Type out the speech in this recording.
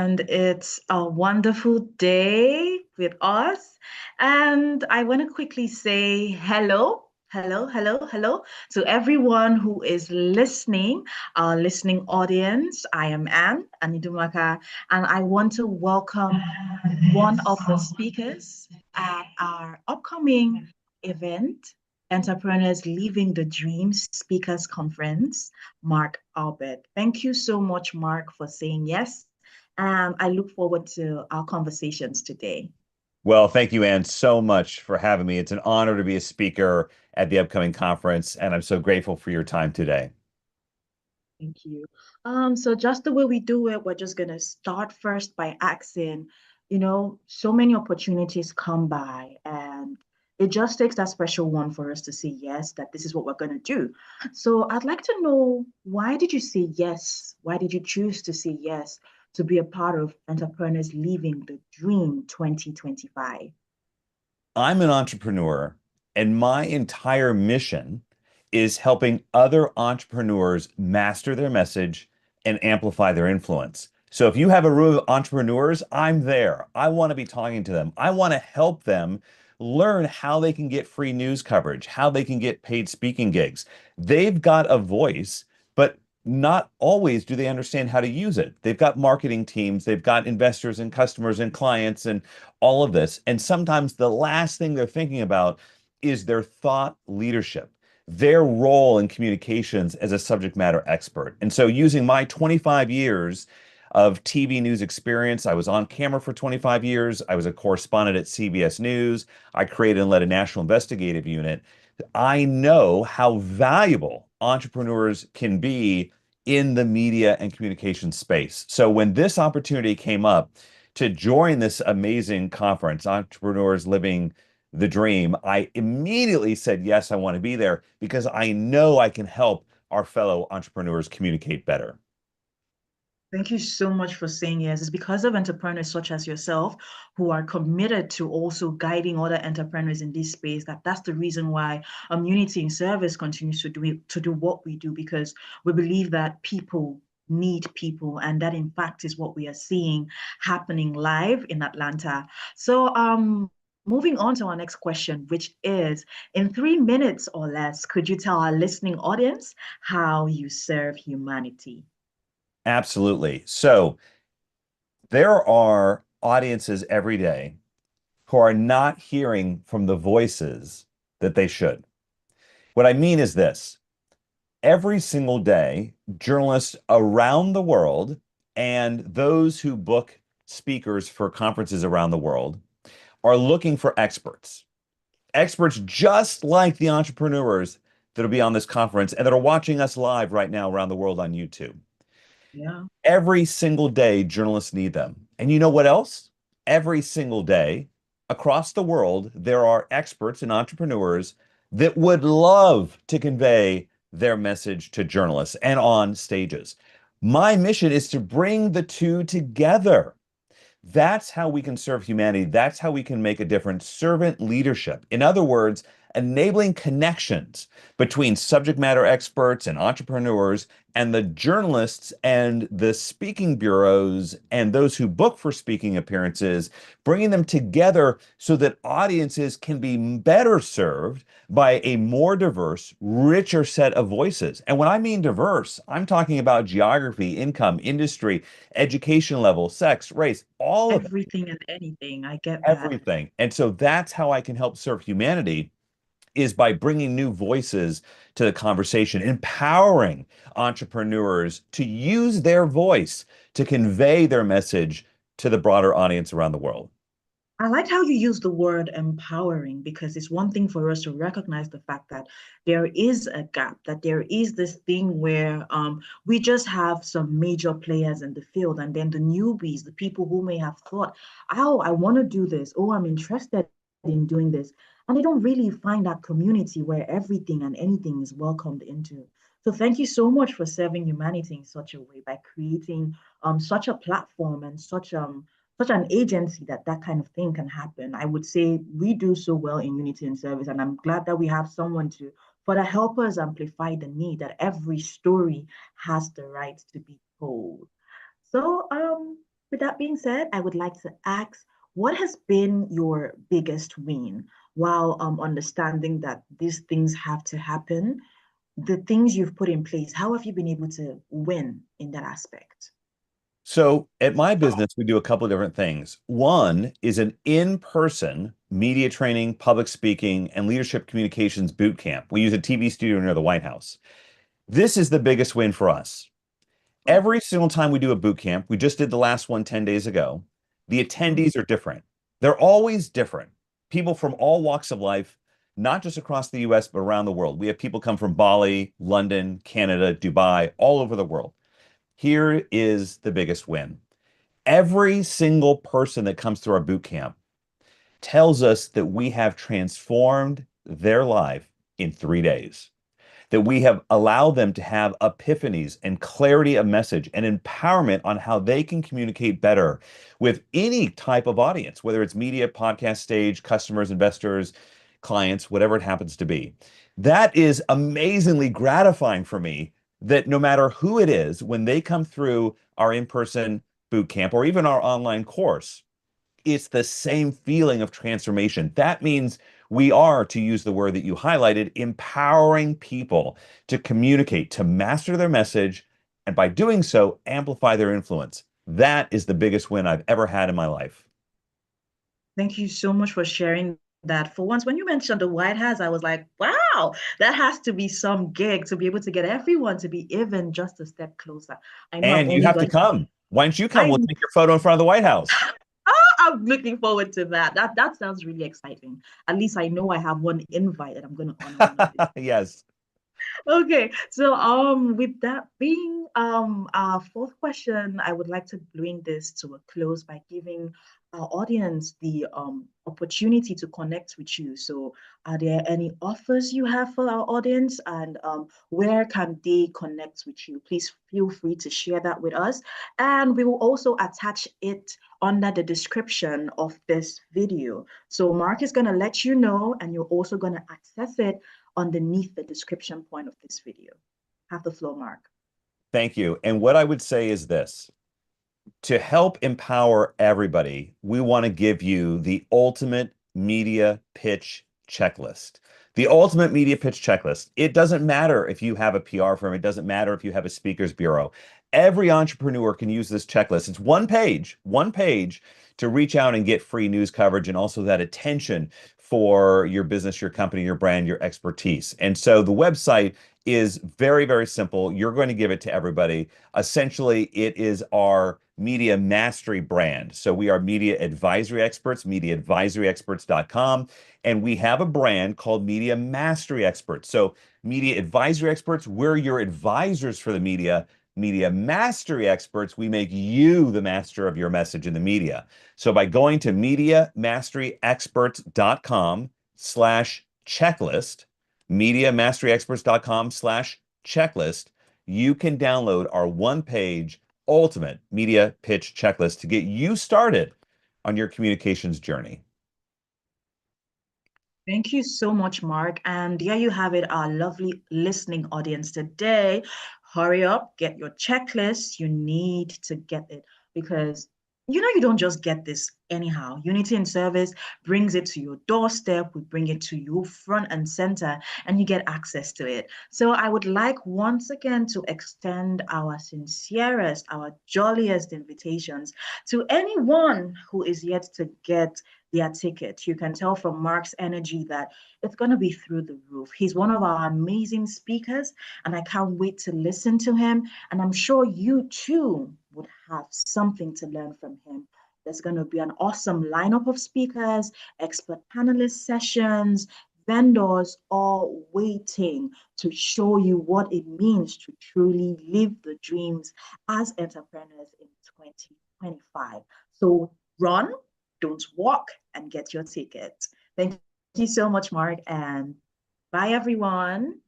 and it's a wonderful day with us. And I want to quickly say hello to everyone who is listening, our listening audience. I am Anne Anidumaka, and I want to welcome one of the speakers at our upcoming event, Entrepreneurs Living the Dream Speakers Conference, Mark Albert. Thank you so much, Mark, for saying yes. And I look forward to our conversations today. Well, thank you, Anne, so much for having me. It's an honor to be a speaker at the upcoming conference, and I'm so grateful for your time today. Thank you. So just the way we do it, we're just gonna start first by asking, so many opportunities come by, and it just takes that special one for us to say yes, that this is what we're gonna do. So I'd like to know, why did you say yes? Why did you choose to say yes to be a part of Entrepreneurs Living the Dream 2025? I'm an entrepreneur, and my entire mission is helping other entrepreneurs master their message and amplify their influence. So if you have a room of entrepreneurs, I'm there. I want to be talking to them. I want to help them learn how they can get free news coverage, how they can get paid speaking gigs. They've got a voice, but not always do they understand how to use it. They've got marketing teams, they've got investors and customers and clients and all of this. And sometimes the last thing they're thinking about is their thought leadership, their role in communications as a subject matter expert. And so, using my 25 years of TV news experience, I was on camera for 25 years. I was a correspondent at CBS News. I created and led a national investigative unit. I know how valuable entrepreneurs can be in the media and communication space. So when this opportunity came up to join this amazing conference, Entrepreneurs Living the Dream, I immediately said, yes, I want to be there because I know I can help our fellow entrepreneurs communicate better. Thank you so much for saying yes. It's because of entrepreneurs such as yourself who are committed to also guiding other entrepreneurs in this space that's the reason why Unity in Service continues to do what we do, because we believe that people need people, and that in fact is what we are seeing happening live in Atlanta. So moving on to our next question, which is, in 3 minutes or less, could you tell our listening audience how you serve humanity? Absolutely. So there are audiences every day who are not hearing from the voices that they should. What I mean is this: every single day, journalists around the world and those who book speakers for conferences around the world are looking for experts. Experts just like the entrepreneurs that'll be on this conference and that are watching us live right now around the world on YouTube. Yeah. Every single day, journalists need them. And you know what else? Every single day across the world, there are experts and entrepreneurs that would love to convey their message to journalists and on stages. My mission is to bring the two together. That's how we can serve humanity. That's how we can make a difference. Servant leadership. In other words, enabling connections between subject matter experts and entrepreneurs and the journalists and the speaking bureaus and those who book for speaking appearances, bringing them together so that audiences can be better served by a more diverse, richer set of voices. And when I mean diverse, I'm talking about geography, income, industry, education level, sex, race, all of it, Everything and anything. I get that. everything. And so that's how I can help serve humanity, is by bringing new voices to the conversation, empowering entrepreneurs to use their voice to convey their message to the broader audience around the world. I like how you use the word empowering, because it's one thing for us to recognize the fact that there is a gap, that there is this thing where we just have some major players in the field, and then the newbies, the people who may have thought, oh, I want to do this, oh, I'm interested in doing this, and they don't really find that community where everything and anything is welcomed into. So thank you so much for serving humanity in such a way by creating such a platform and such an agency that that kind of thing can happen. I would say we do so well in Unity and Service, and I'm glad that we have someone to further help us amplify the need that every story has the right to be told. So, With that being said, I would like to ask, what has been your biggest win while understanding that these things have to happen? The things you've put in place, how have you been able to win in that aspect? So at my business, we do a couple of different things. One is an in-person media training, public speaking, and leadership communications boot camp. We use a TV studio near the White House. This is the biggest win for us. Oh, Every single time we do a boot camp, we just did the last one 10 days ago, the mhm. attendees are different. They're always different. People from all walks of life, not just across the US, but around the world. We have people come from Bali, London, Canada, Dubai, all over the world. Here is the biggest win. Every single person that comes through our boot camp tells us that we have transformed their life in 3 days, that we have allowed them to have epiphanies and clarity of message and empowerment on how they can communicate better with any type of audience, whether it's media, podcast, stage, customers, investors, clients, whatever it happens to be. That is amazingly gratifying for me that no matter who it is, when they come through our in-person boot camp or even our online course, it's the same feeling of transformation. That means we are, to use the word that you highlighted, empowering people to communicate, to master their message, and by doing so, amplify their influence. That is the biggest win I've ever had in my life. Thank you so much for sharing that. For once, when you mentioned the White House, I was like, wow, that has to be some gig to be able to get everyone to be even just a step closer. I know I'm And you only have to going to come. be, Why don't you come? We'll I'm take your photo in front of the White House. I'm looking forward to that. That sounds really exciting. At least I know I have one invite and I'm going to honor one of it. Yes. Okay, so with that being our fourth question, I would like to bring this to a close by giving our audience the opportunity to connect with you. So, are there any offers you have for our audience, and where can they connect with you? Please feel free to share that with us, and we will also attach it under the description of this video. So, Mark is going to let you know, and you're also going to access it underneath the description point of this video. Have the floor, Mark. Thank you. And what I would say is this. To help empower everybody, we want to give you the ultimate media pitch checklist. The ultimate media pitch checklist. It doesn't matter if you have a PR firm, it doesn't matter if you have a speakers bureau. Every entrepreneur can use this checklist. It's one page to reach out and get free news coverage and also that attention for your business, your company, your brand, your expertise. And so the website is very, very simple. You're going to give it to everybody. Essentially, it is our media mastery brand. So we are media advisory experts, mediaadvisoryexperts.com, and we have a brand called Media Mastery Experts. So media advisory experts, we're your advisors for the media. Media mastery experts, we make you the master of your message in the media. So by going to mediamasteryexperts.com/checklist, mediamasteryexperts.com/checklist, you can download our one-page ultimate media pitch checklist to get you started on your communications journey. Thank you so much, Mark. And there you have it, our lovely listening audience today. Hurry up, get your checklist. You need to get it because you don't just get this anyhow. Unity in Service brings it to your doorstep. We bring it to you front and center, and you get access to it. So I would like once again to extend our sincerest, our jolliest invitations to anyone who is yet to get their ticket. You can tell from Mark's energy that it's going to be through the roof. He's one of our amazing speakers, and I can't wait to listen to him. And I'm sure you too would have something to learn from him. There's going to be an awesome lineup of speakers, expert panelist sessions, vendors all waiting to show you what it means to truly live the dreams as entrepreneurs in 2025. So run, don't walk, and get your ticket. Thank you so much, Mark, and bye, everyone.